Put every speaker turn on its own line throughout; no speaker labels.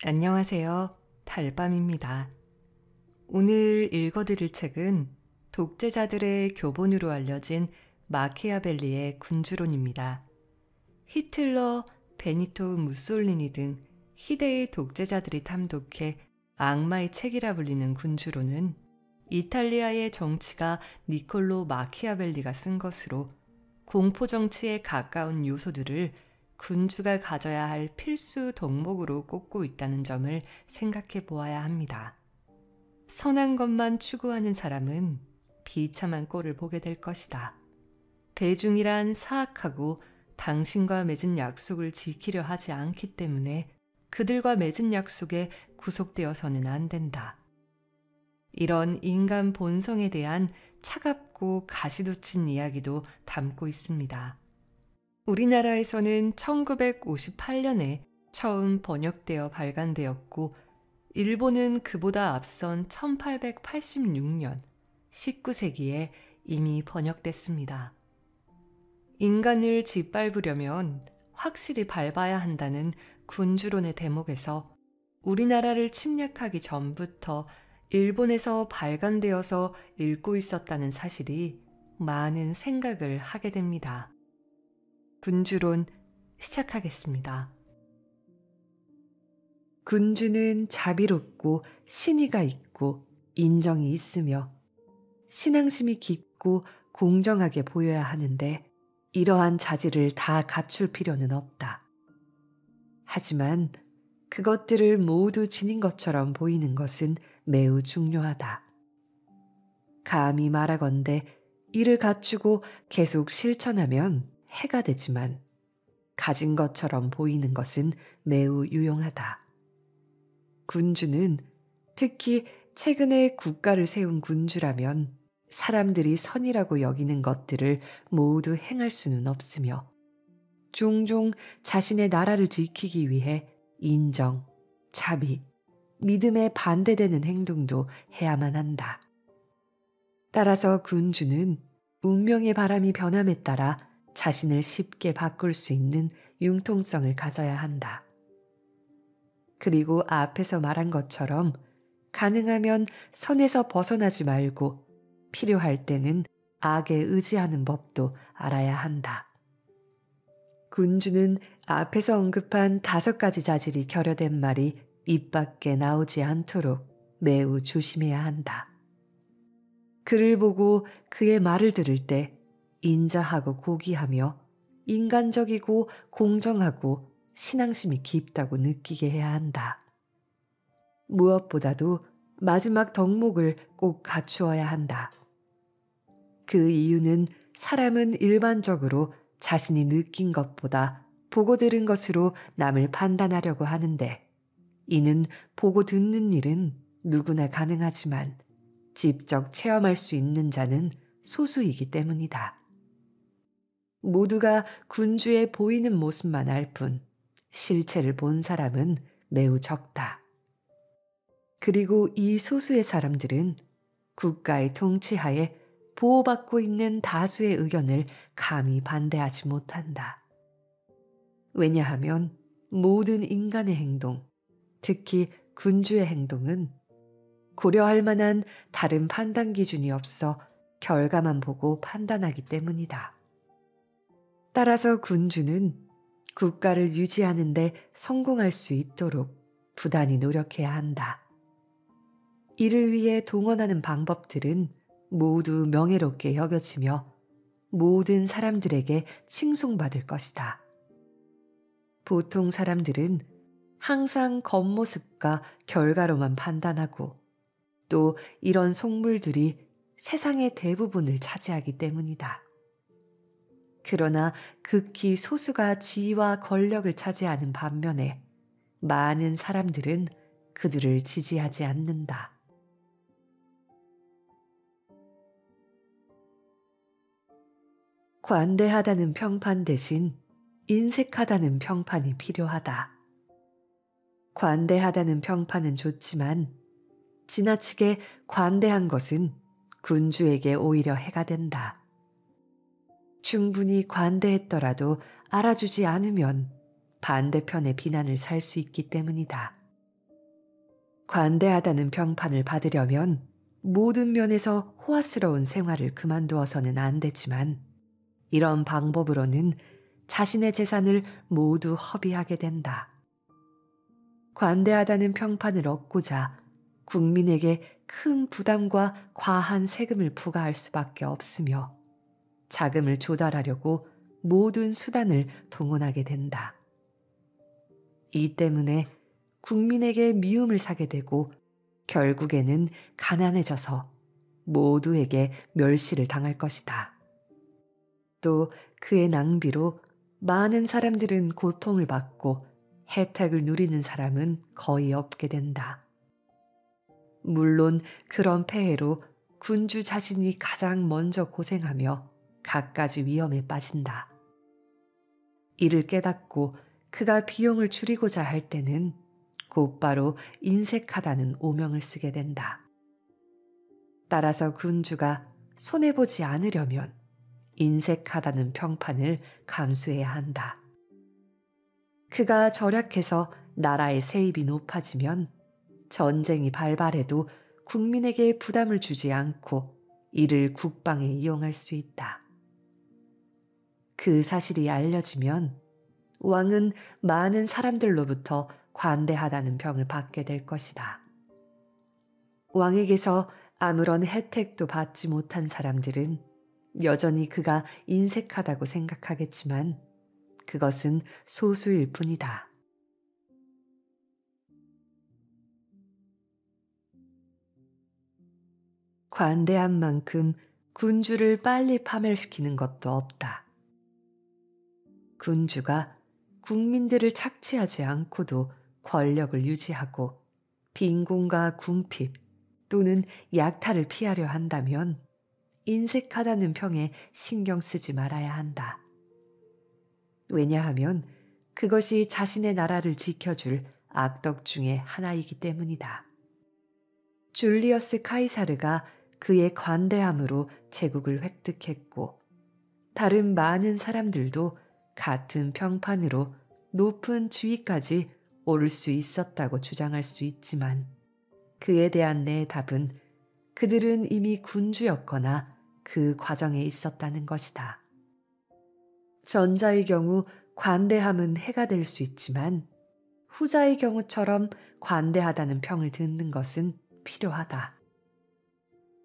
안녕하세요. 달밤입니다. 오늘 읽어드릴 책은 독재자들의 교본으로 알려진 마키아벨리의 군주론입니다. 히틀러, 베니토 무솔리니 등 희대의 독재자들이 탐독해 악마의 책이라 불리는 군주론은 이탈리아의 정치가 니콜로 마키아벨리가 쓴 것으로 공포 정치에 가까운 요소들을 군주가 가져야 할 필수 덕목으로 꼽고 있다는 점을 생각해 보아야 합니다. 선한 것만 추구하는 사람은 비참한 꼴을 보게 될 것이다. 대중이란 사악하고 당신과 맺은 약속을 지키려 하지 않기 때문에 그들과 맺은 약속에 구속되어서는 안 된다. 이런 인간 본성에 대한 차갑고 가시돋친 이야기도 담고 있습니다. 우리나라에서는 1958년에 처음 번역되어 발간되었고, 일본은 그보다 앞선 1886년 19세기에 이미 번역됐습니다. 인간을 짓밟으려면 확실히 밟아야 한다는 군주론의 대목에서 우리나라를 침략하기 전부터 일본에서 발간되어서 읽고 있었다는 사실이 많은 생각을 하게 됩니다. 군주론 시작하겠습니다. 군주는 자비롭고 신의가 있고 인정이 있으며 신앙심이 깊고 공정하게 보여야 하는데 이러한 자질을 다 갖출 필요는 없다. 하지만 그것들을 모두 지닌 것처럼 보이는 것은 매우 중요하다. 감히 말하건대 이를 갖추고 계속 실천하면 해가 되지만 가진 것처럼 보이는 것은 매우 유용하다. 군주는 특히 최근에 국가를 세운 군주라면 사람들이 선이라고 여기는 것들을 모두 행할 수는 없으며 종종 자신의 나라를 지키기 위해 인정, 자비, 믿음에 반대되는 행동도 해야만 한다. 따라서 군주는 운명의 바람이 변함에 따라 자신을 쉽게 바꿀 수 있는 융통성을 가져야 한다. 그리고 앞에서 말한 것처럼 가능하면 선에서 벗어나지 말고 필요할 때는 악에 의지하는 법도 알아야 한다. 군주는 앞에서 언급한 5가지 자질이 결여된 말이 입 밖에 나오지 않도록 매우 조심해야 한다. 그를 보고 그의 말을 들을 때 인자하고 고귀하며 인간적이고 공정하고 신앙심이 깊다고 느끼게 해야 한다. 무엇보다도 마지막 덕목을 꼭 갖추어야 한다. 그 이유는 사람은 일반적으로 자신이 느낀 것보다 보고 들은 것으로 남을 판단하려고 하는데 이는 보고 듣는 일은 누구나 가능하지만 직접 체험할 수 있는 자는 소수이기 때문이다. 모두가 군주의 보이는 모습만 알 뿐 실체를 본 사람은 매우 적다. 그리고 이 소수의 사람들은 국가의 통치하에 보호받고 있는 다수의 의견을 감히 반대하지 못한다. 왜냐하면 모든 인간의 행동, 특히 군주의 행동은 고려할 만한 다른 판단 기준이 없어 결과만 보고 판단하기 때문이다. 따라서 군주는 국가를 유지하는 데 성공할 수 있도록 부단히 노력해야 한다. 이를 위해 동원하는 방법들은 모두 명예롭게 여겨지며 모든 사람들에게 칭송받을 것이다. 보통 사람들은 항상 겉모습과 결과로만 판단하고 또 이런 속물들이 세상의 대부분을 차지하기 때문이다. 그러나 극히 소수가 지위와 권력을 차지하는 반면에 많은 사람들은 그들을 지지하지 않는다. 관대하다는 평판 대신 인색하다는 평판이 필요하다. 관대하다는 평판은 좋지만 지나치게 관대한 것은 군주에게 오히려 해가 된다. 충분히 관대했더라도 알아주지 않으면 반대편의 비난을 살 수 있기 때문이다. 관대하다는 평판을 받으려면 모든 면에서 호화스러운 생활을 그만두어서는 안 되지만 이런 방법으로는 자신의 재산을 모두 허비하게 된다. 관대하다는 평판을 얻고자 국민에게 큰 부담과 과한 세금을 부과할 수밖에 없으며 자금을 조달하려고 모든 수단을 동원하게 된다. 이 때문에 국민에게 미움을 사게 되고 결국에는 가난해져서 모두에게 멸시를 당할 것이다. 또 그의 낭비로 많은 사람들은 고통을 받고 혜택을 누리는 사람은 거의 없게 된다. 물론 그런 폐해로 군주 자신이 가장 먼저 고생하며 갖가지 위험에 빠진다. 이를 깨닫고 그가 비용을 줄이고자 할 때는 곧바로 인색하다는 오명을 쓰게 된다. 따라서 군주가 손해보지 않으려면 인색하다는 평판을 감수해야 한다. 그가 절약해서 나라의 세입이 높아지면 전쟁이 발발해도 국민에게 부담을 주지 않고 이를 국방에 이용할 수 있다. 그 사실이 알려지면 왕은 많은 사람들로부터 관대하다는 평을 받게 될 것이다. 왕에게서 아무런 혜택도 받지 못한 사람들은 여전히 그가 인색하다고 생각하겠지만 그것은 소수일 뿐이다. 관대한 만큼 군주를 빨리 파멸시키는 것도 없다. 군주가 국민들을 착취하지 않고도 권력을 유지하고 빈곤과 궁핍 또는 약탈을 피하려 한다면 인색하다는 평에 신경 쓰지 말아야 한다. 왜냐하면 그것이 자신의 나라를 지켜줄 악덕 중의 하나이기 때문이다. 줄리어스 카이사르가 그의 관대함으로 제국을 획득했고 다른 많은 사람들도 같은 평판으로 높은 지위까지 오를 수 있었다고 주장할 수 있지만 그에 대한 내 답은 그들은 이미 군주였거나 그 과정에 있었다는 것이다. 전자의 경우 관대함은 해가 될 수 있지만 후자의 경우처럼 관대하다는 평을 듣는 것은 필요하다.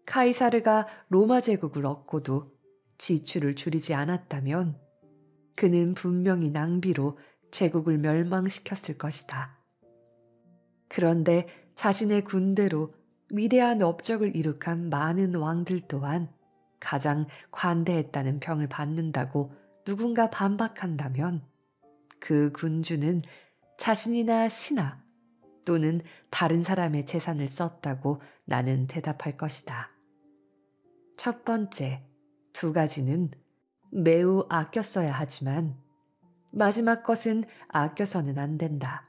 카이사르가 로마 제국을 얻고도 지출을 줄이지 않았다면 그는 분명히 낭비로 제국을 멸망시켰을 것이다. 그런데 자신의 군대로 위대한 업적을 이룩한 많은 왕들 또한 가장 관대했다는 평을 받는다고 누군가 반박한다면 그 군주는 자신이나 신하 또는 다른 사람의 재산을 썼다고 나는 대답할 것이다. 첫 번째, 두 가지는 매우 아껴 써야 하지만 마지막 것은 아껴서는 안 된다.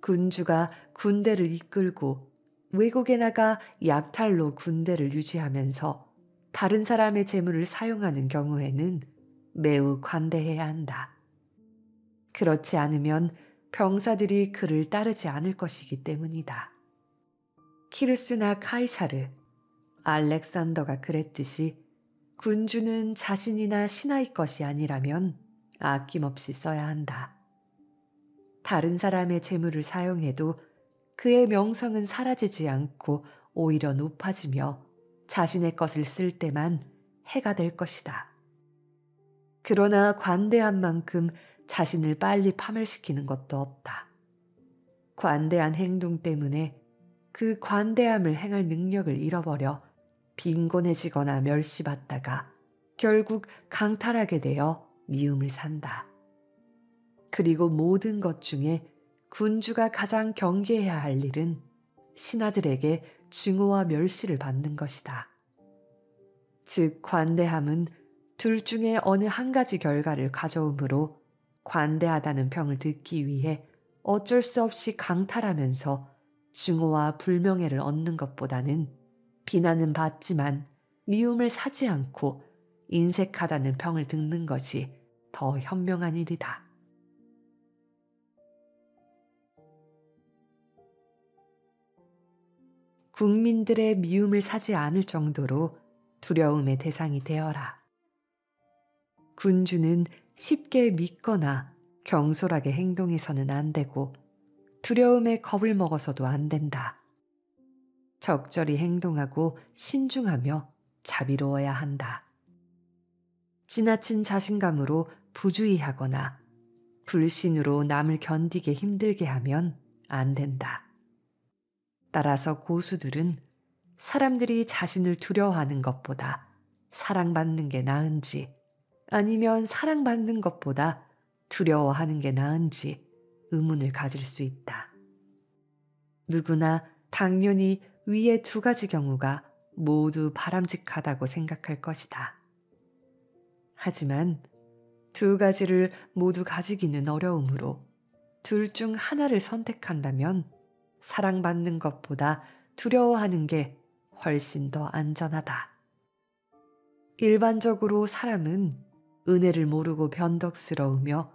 군주가 군대를 이끌고 외국에 나가 약탈로 군대를 유지하면서 다른 사람의 재물을 사용하는 경우에는 매우 관대해야 한다. 그렇지 않으면 병사들이 그를 따르지 않을 것이기 때문이다. 키루스나 카이사르, 알렉산더가 그랬듯이 군주는 자신이나 신하의 것이 아니라면 아낌없이 써야 한다. 다른 사람의 재물을 사용해도 그의 명성은 사라지지 않고 오히려 높아지며 자신의 것을 쓸 때만 해가 될 것이다. 그러나 관대한 만큼 자신을 빨리 파멸시키는 것도 없다. 관대한 행동 때문에 그 관대함을 행할 능력을 잃어버려 빈곤해지거나 멸시받다가 결국 강탈하게 되어 미움을 산다. 그리고 모든 것 중에 군주가 가장 경계해야 할 일은 신하들에게 증오와 멸시를 받는 것이다. 즉 관대함은 둘 중에 어느 한 가지 결과를 가져오므로 관대하다는 평을 듣기 위해 어쩔 수 없이 강탈하면서 증오와 불명예를 얻는 것보다는 비난은 받지만 미움을 사지 않고 인색하다는 평을 듣는 것이 더 현명한 일이다. 국민들의 미움을 사지 않을 정도로 두려움의 대상이 되어라. 군주는 쉽게 믿거나 경솔하게 행동해서는 안 되고 두려움에 겁을 먹어서도 안 된다. 적절히 행동하고 신중하며 자비로워야 한다. 지나친 자신감으로 부주의하거나 불신으로 남을 견디게 힘들게 하면 안 된다. 따라서 고수들은 사람들이 자신을 두려워하는 것보다 사랑받는 게 나은지 아니면 사랑받는 것보다 두려워하는 게 나은지 의문을 가질 수 있다. 누구나 당연히 위의 두 가지 경우가 모두 바람직하다고 생각할 것이다. 하지만 두 가지를 모두 가지기는 어려우므로 둘 중 하나를 선택한다면 사랑받는 것보다 두려워하는 게 훨씬 더 안전하다. 일반적으로 사람은 은혜를 모르고 변덕스러우며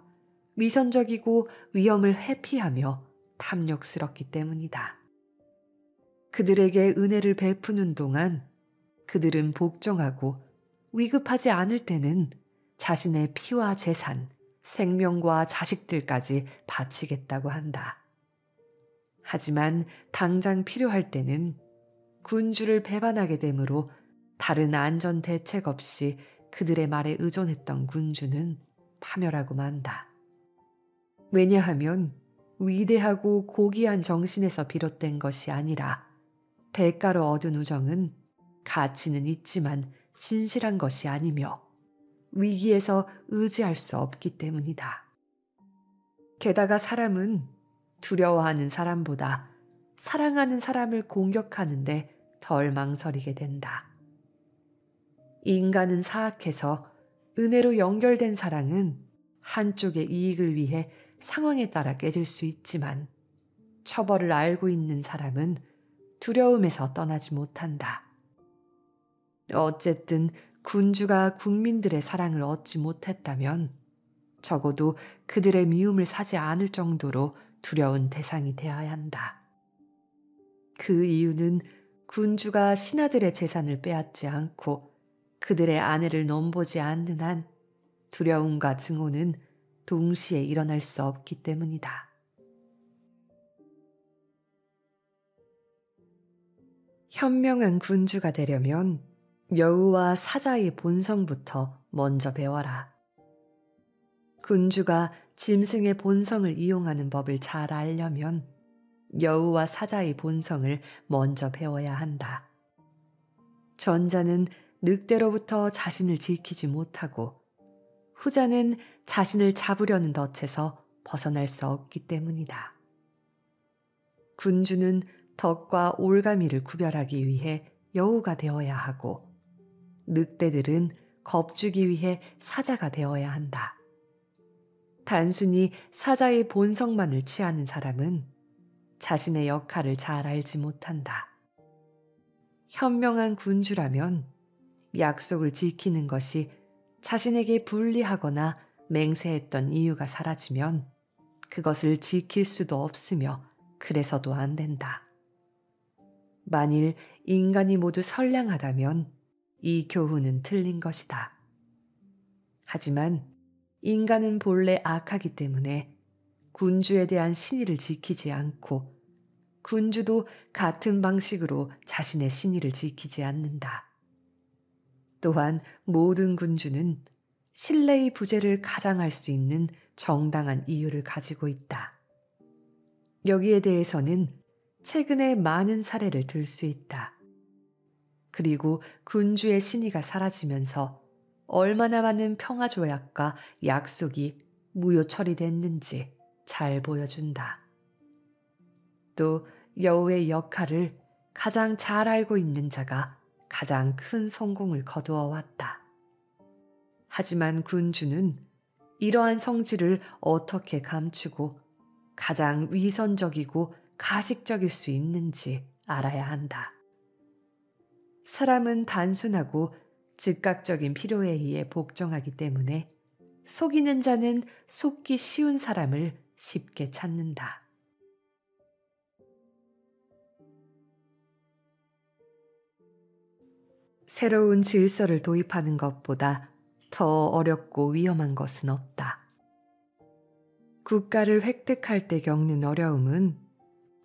위선적이고 위험을 회피하며 탐욕스럽기 때문이다. 그들에게 은혜를 베푸는 동안 그들은 복종하고 위급하지 않을 때는 자신의 피와 재산, 생명과 자식들까지 바치겠다고 한다. 하지만 당장 필요할 때는 군주를 배반하게 되므로 다른 안전 대책 없이 그들의 말에 의존했던 군주는 파멸하고 만다. 왜냐하면 위대하고 고귀한 정신에서 비롯된 것이 아니라 대가로 얻은 우정은 가치는 있지만 진실한 것이 아니며 위기에서 의지할 수 없기 때문이다. 게다가 사람은 두려워하는 사람보다 사랑하는 사람을 공격하는데 덜 망설이게 된다. 인간은 사악해서 은혜로 연결된 사랑은 한쪽의 이익을 위해 상황에 따라 깨질 수 있지만 처벌을 알고 있는 사람은 두려움에서 떠나지 못한다. 어쨌든 군주가 국민들의 사랑을 얻지 못했다면 적어도 그들의 미움을 사지 않을 정도로 두려운 대상이 되어야 한다. 그 이유는 군주가 신하들의 재산을 빼앗지 않고 그들의 아내를 넘보지 않는 한 두려움과 증오는 동시에 일어날 수 없기 때문이다. 현명한 군주가 되려면 여우와 사자의 본성부터 먼저 배워라. 군주가 짐승의 본성을 이용하는 법을 잘 알려면 여우와 사자의 본성을 먼저 배워야 한다. 전자는 늑대로부터 자신을 지키지 못하고 후자는 자신을 잡으려는 덫에서 벗어날 수 없기 때문이다. 군주는 덕과 올가미를 구별하기 위해 여우가 되어야 하고 늑대들은 겁주기 위해 사자가 되어야 한다. 단순히 사자의 본성만을 취하는 사람은 자신의 역할을 잘 알지 못한다. 현명한 군주라면 약속을 지키는 것이 자신에게 불리하거나 맹세했던 이유가 사라지면 그것을 지킬 수도 없으며 그래서도 안 된다. 만일 인간이 모두 선량하다면 이 교훈은 틀린 것이다. 하지만 인간은 본래 악하기 때문에 군주에 대한 신의를 지키지 않고 군주도 같은 방식으로 자신의 신의를 지키지 않는다. 또한 모든 군주는 신뢰의 부재를 가장할 수 있는 정당한 이유를 가지고 있다. 여기에 대해서는 최근에 많은 사례를 들 수 있다. 그리고 군주의 신의가 사라지면서 얼마나 많은 평화조약과 약속이 무효 처리됐는지 잘 보여준다. 또 여우의 역할을 가장 잘 알고 있는 자가 가장 큰 성공을 거두어 왔다. 하지만 군주는 이러한 성질을 어떻게 감추고 가장 위선적이고 가식적일 수 있는지 알아야 한다. 사람은 단순하고 즉각적인 필요에 의해 복종하기 때문에 속이는 자는 속기 쉬운 사람을 쉽게 찾는다. 새로운 질서를 도입하는 것보다 더 어렵고 위험한 것은 없다. 국가를 획득할 때 겪는 어려움은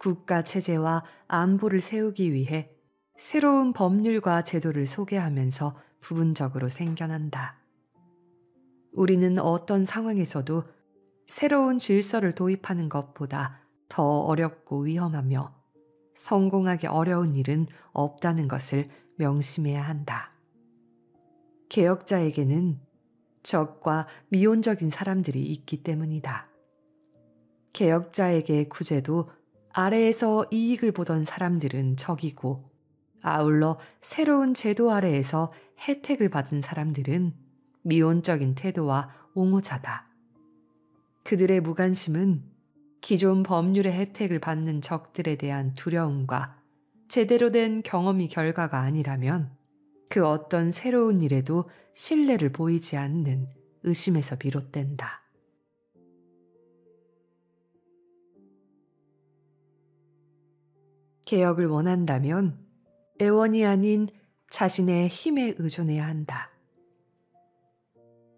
국가 체제와 안보를 세우기 위해 새로운 법률과 제도를 소개하면서 부분적으로 생겨난다. 우리는 어떤 상황에서도 새로운 질서를 도입하는 것보다 더 어렵고 위험하며 성공하기 어려운 일은 없다는 것을 명심해야 한다. 개혁자에게는 적과 미온적인 사람들이 있기 때문이다. 개혁자에게 구제도 아래에서 이익을 보던 사람들은 적이고, 아울러 새로운 제도 아래에서 혜택을 받은 사람들은 미온적인 태도와 옹호자다. 그들의 무관심은 기존 법률의 혜택을 받는 적들에 대한 두려움과 제대로 된 경험이 결과가 아니라면 그 어떤 새로운 일에도 신뢰를 보이지 않는 의심에서 비롯된다. 개혁을 원한다면 애원이 아닌 자신의 힘에 의존해야 한다.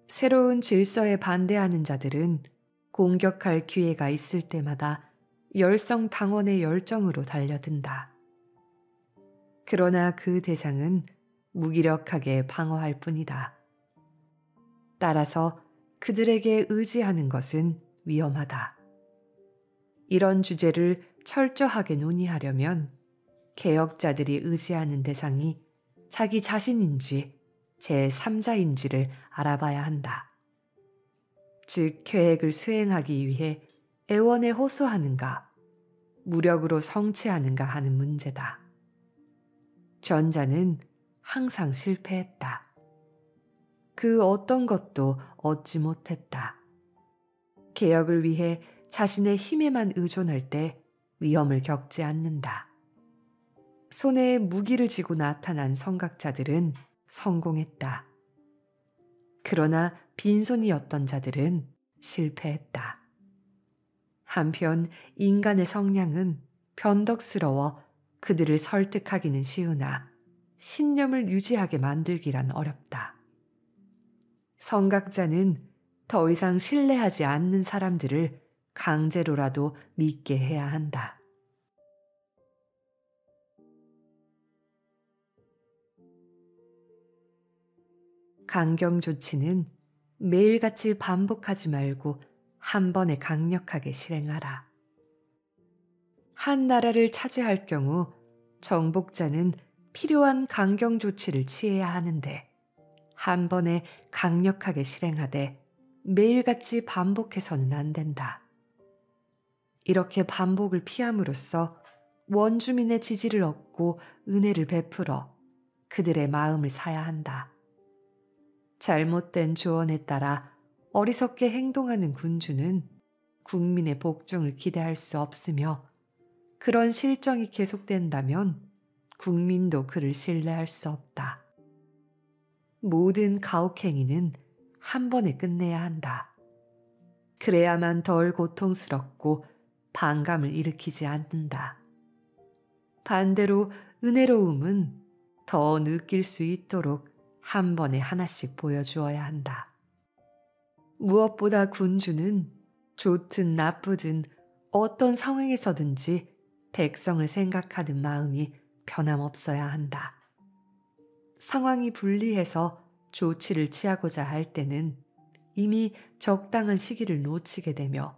새로운 질서에 반대하는 자들은 공격할 기회가 있을 때마다 열성당원의 열정으로 달려든다. 그러나 그 대상은 무기력하게 방어할 뿐이다. 따라서 그들에게 의지하는 것은 위험하다. 이런 주제를 철저하게 논의하려면 개혁자들이 의지하는 대상이 자기 자신인지 제3자인지를 알아봐야 한다. 즉, 계획을 수행하기 위해 애원에 호소하는가, 무력으로 성취하는가 하는 문제다. 전자는 항상 실패했다. 그 어떤 것도 얻지 못했다. 개혁을 위해 자신의 힘에만 의존할 때 위험을 겪지 않는다. 손에 무기를 쥐고 나타난 선각자들은 성공했다. 그러나 빈손이었던 자들은 실패했다. 한편 인간의 성향은 변덕스러워 그들을 설득하기는 쉬우나 신념을 유지하게 만들기란 어렵다. 선각자는 더 이상 신뢰하지 않는 사람들을 강제로라도 믿게 해야 한다. 강경 조치는 매일같이 반복하지 말고 한 번에 강력하게 실행하라. 한 나라를 차지할 경우 정복자는 필요한 강경 조치를 취해야 하는데 한 번에 강력하게 실행하되 매일같이 반복해서는 안 된다. 이렇게 반복을 피함으로써 원주민의 지지를 얻고 은혜를 베풀어 그들의 마음을 사야 한다. 잘못된 조언에 따라 어리석게 행동하는 군주는 국민의 복종을 기대할 수 없으며 그런 실정이 계속된다면 국민도 그를 신뢰할 수 없다. 모든 가혹행위는 한 번에 끝내야 한다. 그래야만 덜 고통스럽고 반감을 일으키지 않는다. 반대로 은혜로움은 더 느낄 수 있도록 한 번에 하나씩 보여주어야 한다. 무엇보다 군주는 좋든 나쁘든 어떤 상황에서든지 백성을 생각하는 마음이 변함없어야 한다. 상황이 불리해서 조치를 취하고자 할 때는 이미 적당한 시기를 놓치게 되며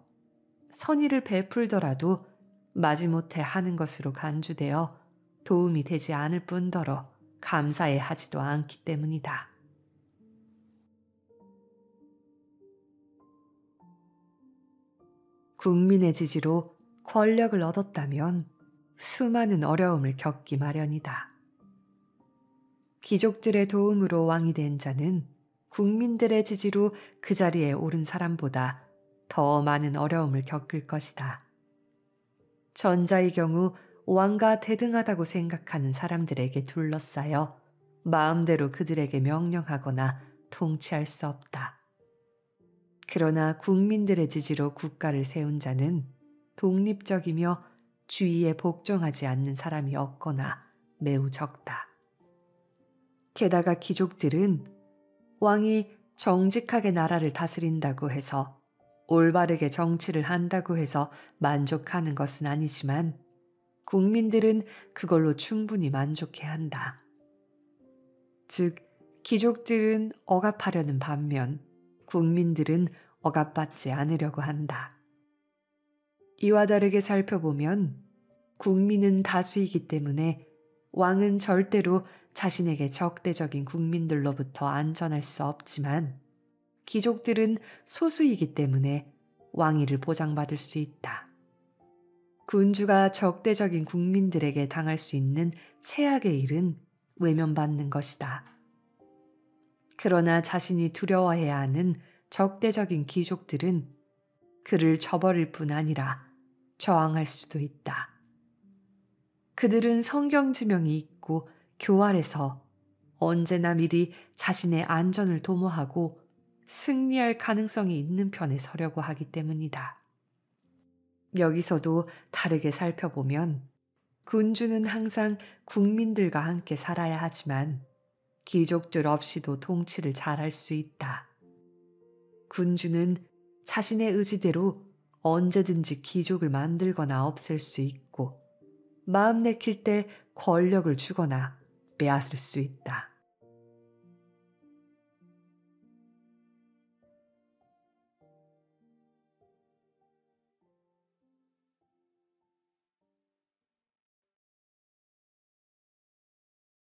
선의를 베풀더라도 마지못해 하는 것으로 간주되어 도움이 되지 않을 뿐더러 감사해 하지도 않기 때문이다. 국민의 지지로 권력을 얻었다면 수많은 어려움을 겪기 마련이다. 귀족들의 도움으로 왕이 된 자는 국민들의 지지로 그 자리에 오른 사람보다 더 많은 어려움을 겪을 것이다. 전자의 경우 왕과 대등하다고 생각하는 사람들에게 둘러싸여 마음대로 그들에게 명령하거나 통치할 수 없다. 그러나 국민들의 지지로 국가를 세운 자는 독립적이며 주의에 복종하지 않는 사람이 없거나 매우 적다. 게다가 귀족들은 왕이 정직하게 나라를 다스린다고 해서 올바르게 정치를 한다고 해서 만족하는 것은 아니지만 국민들은 그걸로 충분히 만족해 한다. 즉, 귀족들은 억압하려는 반면 국민들은 억압받지 않으려고 한다. 이와 다르게 살펴보면 국민은 다수이기 때문에 왕은 절대로 자신에게 적대적인 국민들로부터 안전할 수 없지만 귀족들은 소수이기 때문에 왕위를 보장받을 수 있다. 군주가 적대적인 국민들에게 당할 수 있는 최악의 일은 외면받는 것이다. 그러나 자신이 두려워해야 하는 적대적인 귀족들은 그를 저버릴 뿐 아니라 저항할 수도 있다. 그들은 성경 지명이 있고 교활해서 언제나 미리 자신의 안전을 도모하고 승리할 가능성이 있는 편에 서려고 하기 때문이다. 여기서도 다르게 살펴보면 군주는 항상 국민들과 함께 살아야 하지만 귀족들 없이도 통치를 잘할 수 있다. 군주는 자신의 의지대로 언제든지 귀족을 만들거나 없앨 수 있고 마음 내킬 때 권력을 주거나 빼앗을 수 있다.